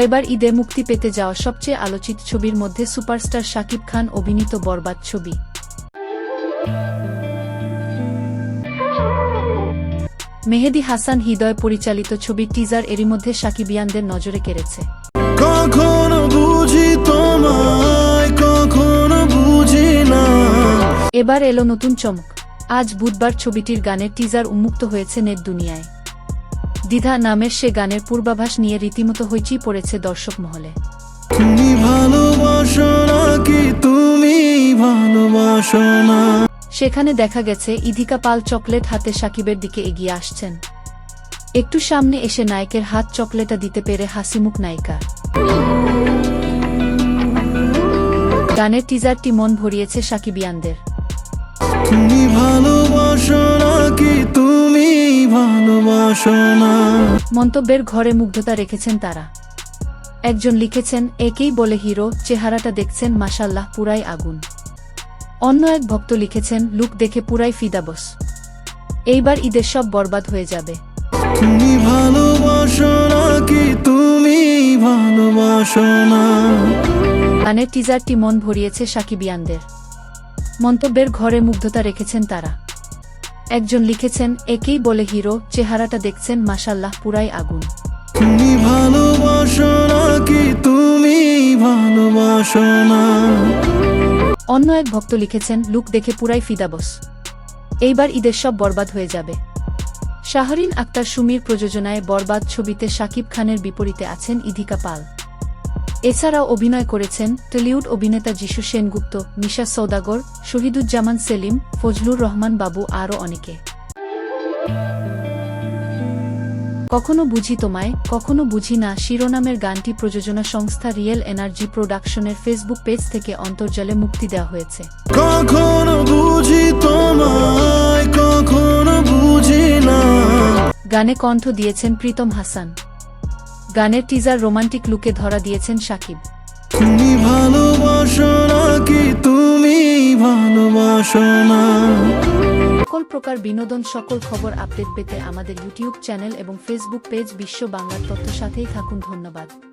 এবার ঈদে মুক্তি পেতে যাওয়া সবচেয়ে আলোচিত ছবির মধ্যে সুপারস্টার শাকিব খান অভিনীত বরবাদ ছবি। মেহেদী হাসান হৃদয় পরিচালিত ছবির টিজার এরই মধ্যে সাকিবিয়ানদের নজরে কেড়েছে। এবার এলো নতুন চমক। আজ বুধবার ছবিটির গানের টিজার উন্মুক্ত হয়েছে নেট দুনিয়ায়। দ্বিধা নামের সে গানের পূর্বাভাস নিয়ে রীতিমতো হইচই পড়েছে দর্শক মহলে। সেখানে দেখা গেছে ইধিকা পাল চকলেট হাতে সাকিবের দিকে এগিয়ে আসছেন। একটু সামনে এসে নায়কের হাত চকলেটটা দিতে পেরে হাসিমুখ নায়িকা। গানের টিজারটি মন ভরিয়েছে সাকিবিয়ানদের। মন্তব্যের ঘরে মুগ্ধতা রেখেছেন তারা। একজন লিখেছেন, একেই বলে হিরো, চেহারাটা দেখছেন মাশাল্লাহ পুরাই আগুন। অন্য এক ভক্ত লিখেছেন, লুক দেখে পুরাই ফিদা বস। এইবার ঈদের সব বরবাদ হয়ে যাবে। গানের টিজারটি মন ভরিয়েছে সাকিবিয়ানদের। মন্তব্যের ঘরে মুগ্ধতা রেখেছেন তারা। একজন লিখেছেন, একেই বলে হিরো, চেহারাটা দেখছেন মাশাল্লাহ পুরাই আগুন। অন্য এক ভক্ত লিখেছেন, লুক দেখে পুরাই ফিদা বস। এইবার ঈদের সব বরবাদ হয়ে যাবে। শাহরিন আক্তার সুমির প্রযোজনায় বরবাদ ছবিতে শাকিব খানের বিপরীতে আছেন ইধিকা পাল। এছাড়াও অভিনয় করেছেন টলিউড অভিনেতা যিশু সেনগুপ্ত, মিশা সওদাগর, শহীদুজ্জামান সেলিম, ফজলুর রহমান বাবু আরও অনেকে। কখনো বুঝি তোমায়, কখনো বুঝি না শিরোনামের গানটি প্রযোজনা সংস্থা রিয়েল এনার্জি প্রোডাকশনের ফেসবুক পেজ থেকে অন্তর্জালে মুক্তি দেওয়া হয়েছে। গানে কণ্ঠ দিয়েছেন প্রীতম হাসান। গানের টিজার রোমান্টিক লুকে ধরা দিয়েছেন শাকিব। সকল প্রকার বিনোদন, সকল খবর আপডেট পেতে আমাদের ইউটিউব চ্যানেল এবং ফেসবুক পেজ বিশ্ব বাংলার তথ্য সাথেই থাকুন। ধন্যবাদ।